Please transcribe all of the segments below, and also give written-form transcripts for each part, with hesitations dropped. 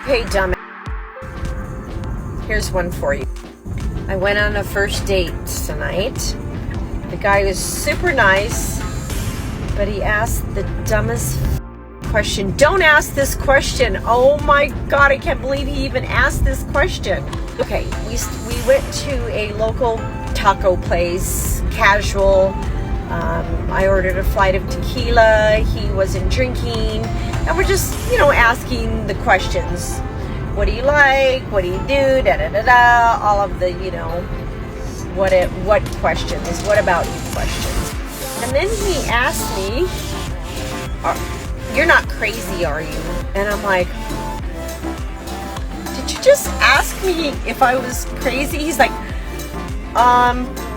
Okay, dumb. Here's one for you. I went on a first date tonight. The guy was super nice, but he asked the dumbest question. Don't ask this question. Oh my God, I can't believe he even asked this question. Okay, we went to a local taco place, casual. I ordered a flight of tequila. He wasn't drinking. And we're just, asking the questions. What do you like? What do you do? Da da da da. All of the, what questions? What about you questions? And then he asked me, "You're not crazy, are you?" And I'm like, "Did you just ask me if I was crazy?" He's like,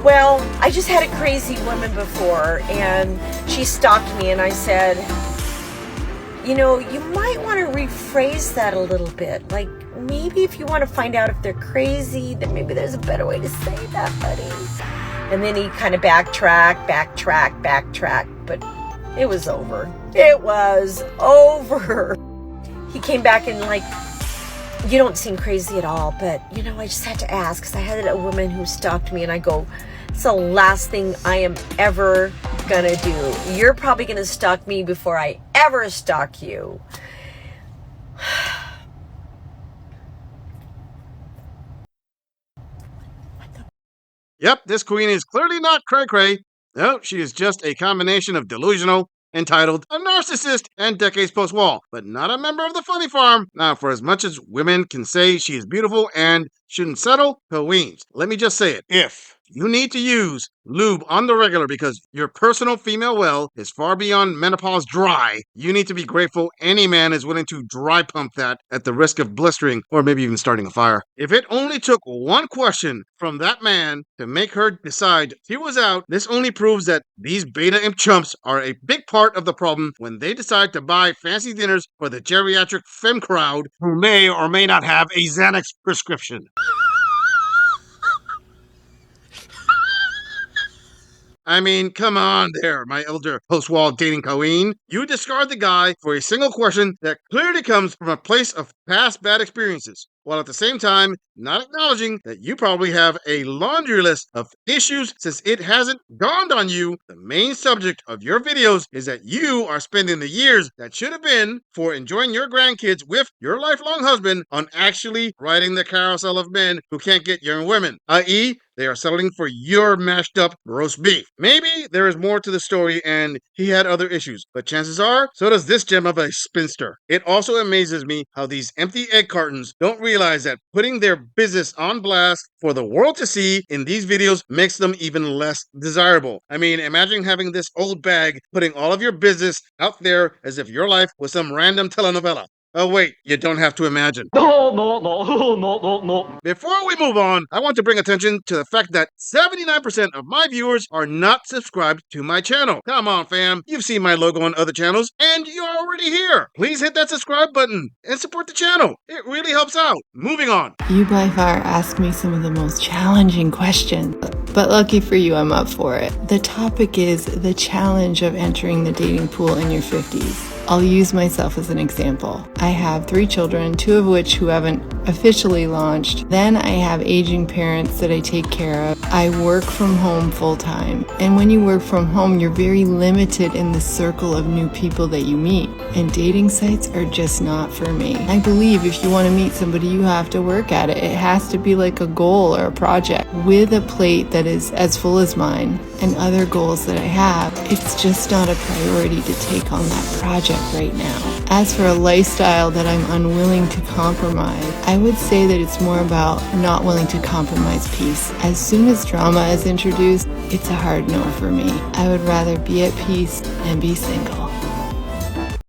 "Well, I just had a crazy woman before, and she stalked me." And I said, you might want to rephrase that a little bit. Like, maybe if you want to find out if they're crazy, then maybe there's a better way to say that, buddy. And then he kind of backtracked, but it was over. It was over. He came back and like, "You don't seem crazy at all, but, I just had to ask because I had a woman who stalked me." And I go, "It's the last thing I am ever gonna do. You're probably gonna stalk me before I ever stalk you." Yep, this queen is clearly not cray-cray. No, she is just a combination of delusional, entitled, a narcissist, and decades post-wall, but not a member of the funny farm. Now, for as much as women can say she is beautiful and shouldn't settle, queens, let me just say it. If you need to use lube on the regular because your personal female well is far beyond menopause dry, you need to be grateful any man is willing to dry pump that at the risk of blistering or maybe even starting a fire. If it only took one question from that man to make her decide he was out, this only proves that these beta imp chumps are a big part of the problem when they decide to buy fancy dinners for the geriatric femme crowd who may or may not have a Xanax prescription. I mean, come on there, my elder post-wall dating queen. You discard the guy for a single question that clearly comes from a place of past bad experiences, while at the same time not acknowledging that you probably have a laundry list of issues since it hasn't dawned on you the main subject of your videos is that you are spending the years that should have been for enjoying your grandkids with your lifelong husband on actually riding the carousel of men who can't get young women, i.e., they are settling for your mashed up roast beef. Maybe there is more to the story and he had other issues, but chances are, so does this gem of a spinster. It also amazes me how these empty egg cartons don't realize that putting their business on blast for the world to see in these videos makes them even less desirable. I mean, imagine having this old bag putting all of your business out there as if your life was some random telenovela. Oh wait, you don't have to imagine. No. Before we move on, I want to bring attention to the fact that 79% of my viewers are not subscribed to my channel. Come on, fam. You've seen my logo on other channels, and you're already here. Please hit that subscribe button and support the channel. It really helps out. Moving on. You by far ask me some of the most challenging questions, but lucky for you, I'm up for it. The topic is the challenge of entering the dating pool in your 50s. I'll use myself as an example. I have 3 children, 2 of which who haven't officially launched. Then I have aging parents that I take care of. I work from home full time. And when you work from home, you're very limited in the circle of new people that you meet. And dating sites are just not for me. I believe if you want to meet somebody, you have to work at it. It has to be like a goal or a project. With a plate that is as full as mine and other goals that I have, it's just not a priority to take on that project right now. As for a lifestyle that I'm unwilling to compromise, I would say that it's more about not willing to compromise peace. As soon as drama is introduced, it's a hard no for me. I would rather be at peace and be single.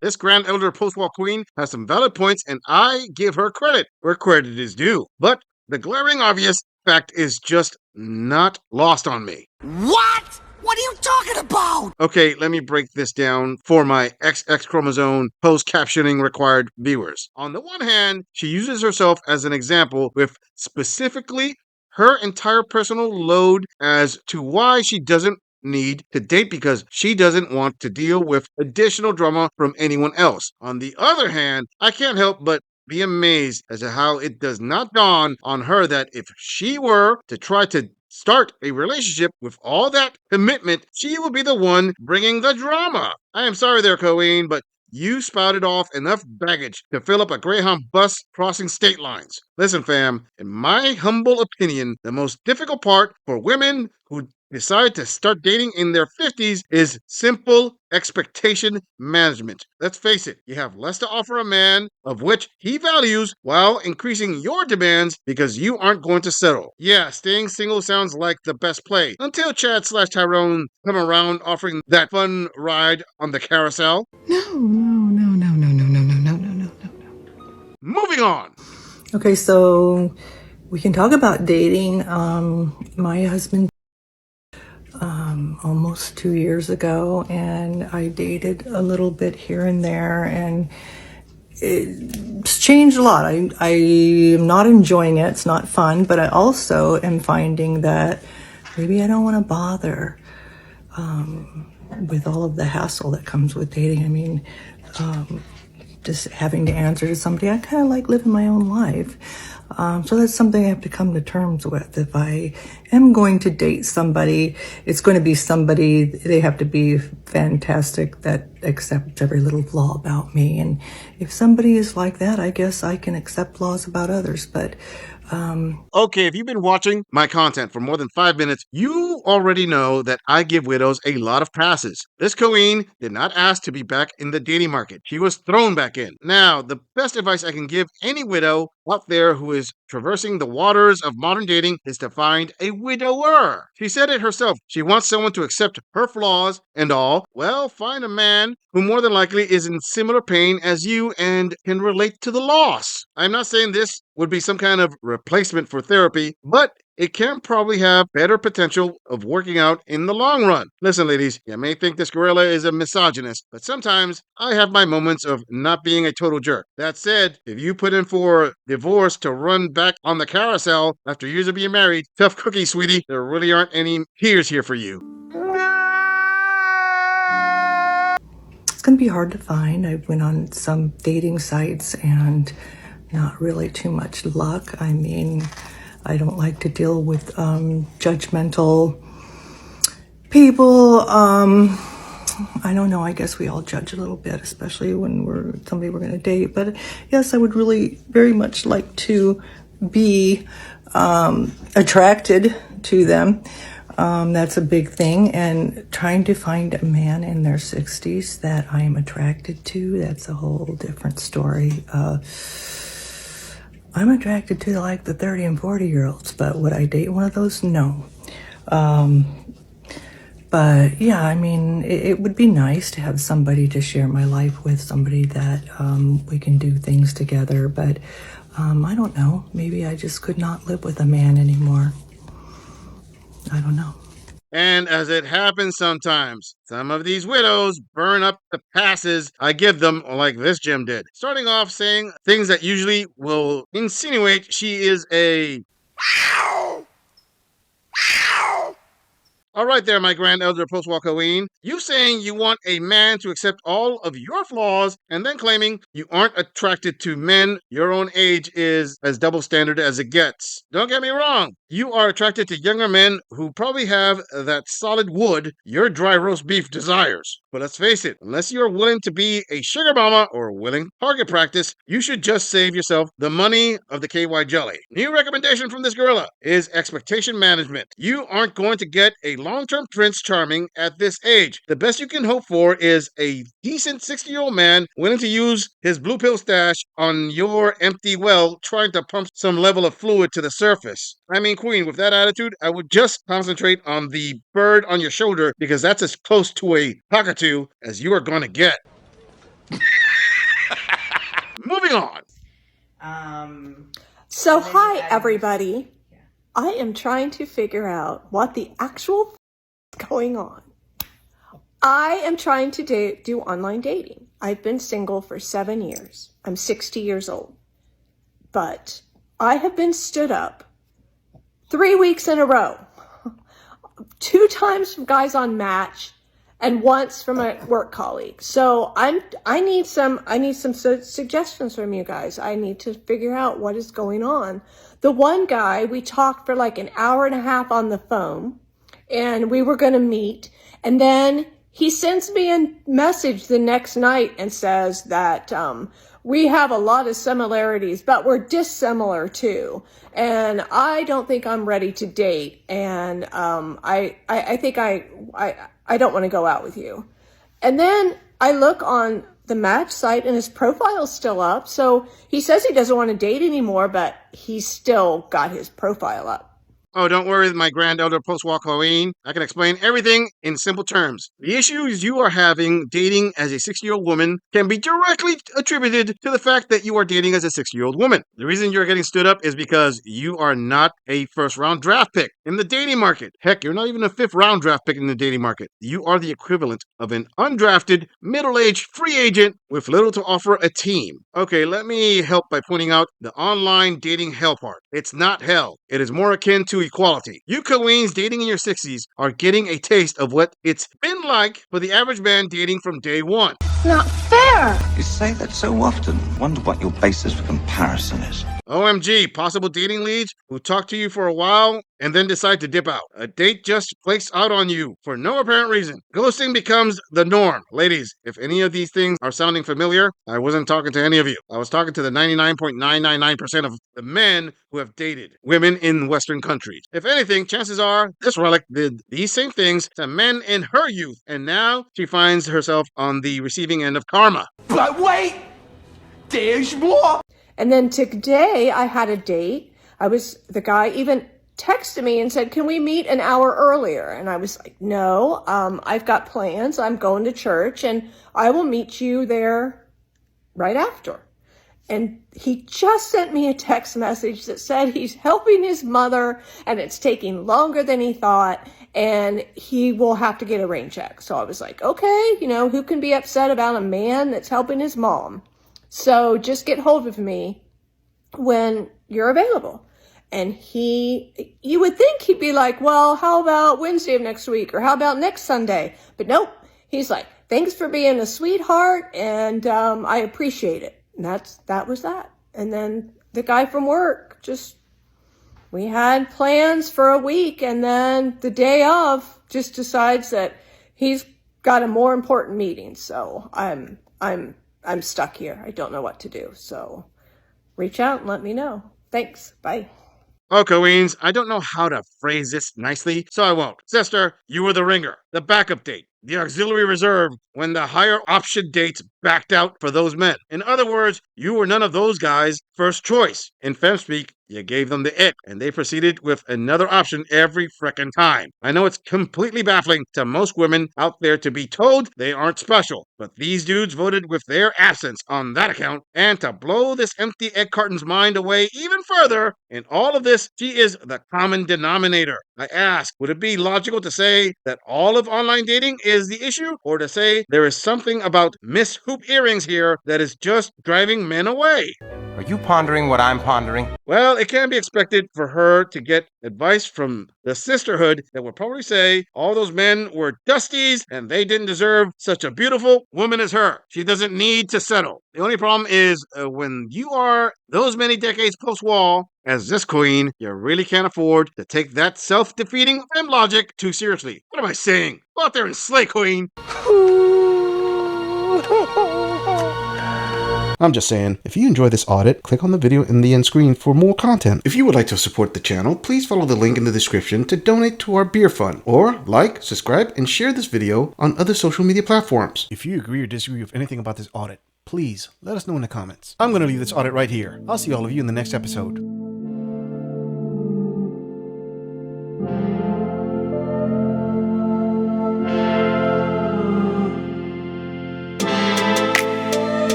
This Grand Elder Post-Wall Queen has some valid points, and I give her credit where credit is due. But the glaring obvious fact is just not lost on me. What? What are you talking about? Okay, let me break this down for my XX chromosome post-captioning required viewers. On the one hand, she uses herself as an example with specifically her entire personal load as to why she doesn't need to date because she doesn't want to deal with additional drama from anyone else. On the other hand, I can't help but be amazed as to how it does not dawn on her that if she were to try to start a relationship with all that commitment, she will be the one bringing the drama. I am sorry there, Colleen, but you spouted off enough baggage to fill up a Greyhound bus crossing state lines. Listen, fam, in my humble opinion, the most difficult part for women who decide to start dating in their 50s is simple expectation management. Let's face it, you have less to offer a man of which he values while increasing your demands because you aren't going to settle. Yeah, staying single sounds like the best play until Chad/Tyrone come around offering that fun ride on the carousel. No. Moving on. Okay, so we can talk about dating. My husband almost 2 years ago, and I dated a little bit here and there, and it's changed a lot. I am not enjoying it. It's not fun, but I also am finding that maybe I don't want to bother with all of the hassle that comes with dating. I mean, just having to answer to somebody. I kind of like living my own life. So that's something I have to come to terms with. If I am going to date somebody, it's going to be somebody, they have to be fantastic, that accepts every little flaw about me. And if somebody is like that, I guess I can accept flaws about others. But Okay, if you've been watching my content for more than 5 minutes, you already know that I give widows a lot of passes. This queen did not ask to be back in the dating market. She was thrown back in. Now, the best advice I can give any widow out there who is traversing the waters of modern dating is to find a widower. She said it herself. She wants someone to accept her flaws and all. Well, find a man who more than likely is in similar pain as you and can relate to the loss. I'm not saying this would be some kind of replacement for therapy, but it can probably have better potential of working out in the long run. Listen, ladies, you may think this gorilla is a misogynist, but sometimes I have my moments of not being a total jerk. That said, if you put in for divorce to run back on the carousel after years of being married, tough cookie, sweetie. There really aren't any tears here for you. it's going to be hard to find. I went on some dating sites and not really too much luck. I mean, I don't like to deal with judgmental people. I don't know. I guess we all judge a little bit, especially when we're somebody we're going to date. But yes, I would really very much like to be attracted to them. That's a big thing. And trying to find a man in their 60s that I am attracted to, that's a whole different story. I'm attracted to like the 30 and 40-year-olds, but would I date one of those? No. But yeah, I mean, it would be nice to have somebody to share my life with, somebody that we can do things together. But I don't know. Maybe I just could not live with a man anymore. I don't know. And as it happens sometimes, some of these widows burn up the passes I give them, like this Jim did. Starting off saying things that usually will insinuate she is a... All right there, my grand elder post-war queen. You saying you want a man to accept all of your flaws and then claiming you aren't attracted to men your own age is as double standard as it gets. Don't get me wrong. You are attracted to younger men who probably have that solid wood your dry roast beef desires. But let's face it, unless you're willing to be a sugar mama or willing target practice, you should just save yourself the money of the KY jelly. New recommendation from this gorilla is expectation management. You aren't going to get a long-term Prince Charming at this age. The best you can hope for is a decent 60-year-old man willing to use his blue pill stash on your empty well, trying to pump some level of fluid to the surface. I mean, queen, with that attitude, I would just concentrate on the bird on your shoulder because that's as close to a cockatoo as you are going to get. Moving on. So hi, everybody. I am trying to figure out what the actual is going on. I am trying to do online dating. I've been single for 7 years. I'm 60 years old. But I have been stood up 3 weeks in a row. 2 times from guys on Match and once from a work colleague. So I need some suggestions from you guys. I need to figure out what is going on. The one guy, we talked for like an hour and a half on the phone, and we were going to meet, and then he sends me a message the next night and says that we have a lot of similarities, but we're dissimilar too. And I don't think I'm ready to date. And I think I don't want to go out with you. And then I look on the match site and his profile's still up. So he says he doesn't want to date anymore, but he's still got his profile up. Oh, don't worry, my grand elder post-war queen. I can explain everything in simple terms. The issues you are having dating as a 60-year-old woman can be directly attributed to the fact that you are dating as a 60-year-old woman. The reason you're getting stood up is because you are not a first-round draft pick in the dating market. Heck, you're not even a fifth-round draft pick in the dating market. You are the equivalent of an undrafted, middle-aged free agent with little to offer a team. Okay, let me help by pointing out the online dating hell part. It's not hell. It is more akin to equality. You queens dating in your 60s are getting a taste of what it's been like for the average man dating from day one. Not fair! You say that so often. Wonder what your basis for comparison is. OMG, possible dating leads who talk to you for a while and then decide to dip out. A date just flakes out on you for no apparent reason. Ghosting becomes the norm. Ladies, if any of these things are sounding familiar, I wasn't talking to any of you. I was talking to the 99.999% of the men who have dated women in Western countries. If anything, chances are this relic did these same things to men in her youth, and now she finds herself on the receiving end of karma. But wait! There's more! And then today I had a date. The guy even texted me and said, can we meet an hour earlier? And I was like, no, I've got plans. I'm going to church and I will meet you there right after. And he just sent me a text message that said he's helping his mother and it's taking longer than he thought and he will have to get a rain check. So I was like, okay, who can be upset about a man that's helping his mom? So just get hold of me when you're available. And you would think he'd be like, well, how about Wednesday of next week? Or how about next Sunday? But nope. He's like, thanks for being a sweetheart. And I appreciate it. And that was that. And then the guy from work, we had plans for a week. And then the day of just decides that he's got a more important meeting. So I'm stuck here. I don't know what to do. So reach out and let me know. Thanks. Bye. Oh, queens, I don't know how to phrase this nicely, so I won't. Sister, you were the ringer, the backup date, the auxiliary reserve when the higher option dates backed out for those men. In other words, you were none of those guys' first choice. In femspeak, you gave them the ick, and they proceeded with another option every frickin' time. I know it's completely baffling to most women out there to be told they aren't special, but these dudes voted with their absence on that account, and to blow this empty egg carton's mind away even further, in all of this, she is the common denominator. I ask, would it be logical to say that all of online dating is the issue, or to say there is something about Miss Hoop earrings here that is just driving men away? Are you pondering what I'm pondering? Well, it can be expected for her to get advice from the sisterhood that would probably say all those men were dusties and they didn't deserve such a beautiful woman as her. She doesn't need to settle. The only problem is when you are those many decades post-wall, as this queen, you really can't afford to take that self-defeating femme logic too seriously. What am I saying? Go out there and slay, queen! I'm just saying, if you enjoy this audit, click on the video in the end screen for more content. If you would like to support the channel, please follow the link in the description to donate to our beer fund, or like, subscribe, and share this video on other social media platforms. If you agree or disagree with anything about this audit, please let us know in the comments. I'm going to leave this audit right here. I'll see all of you in the next episode.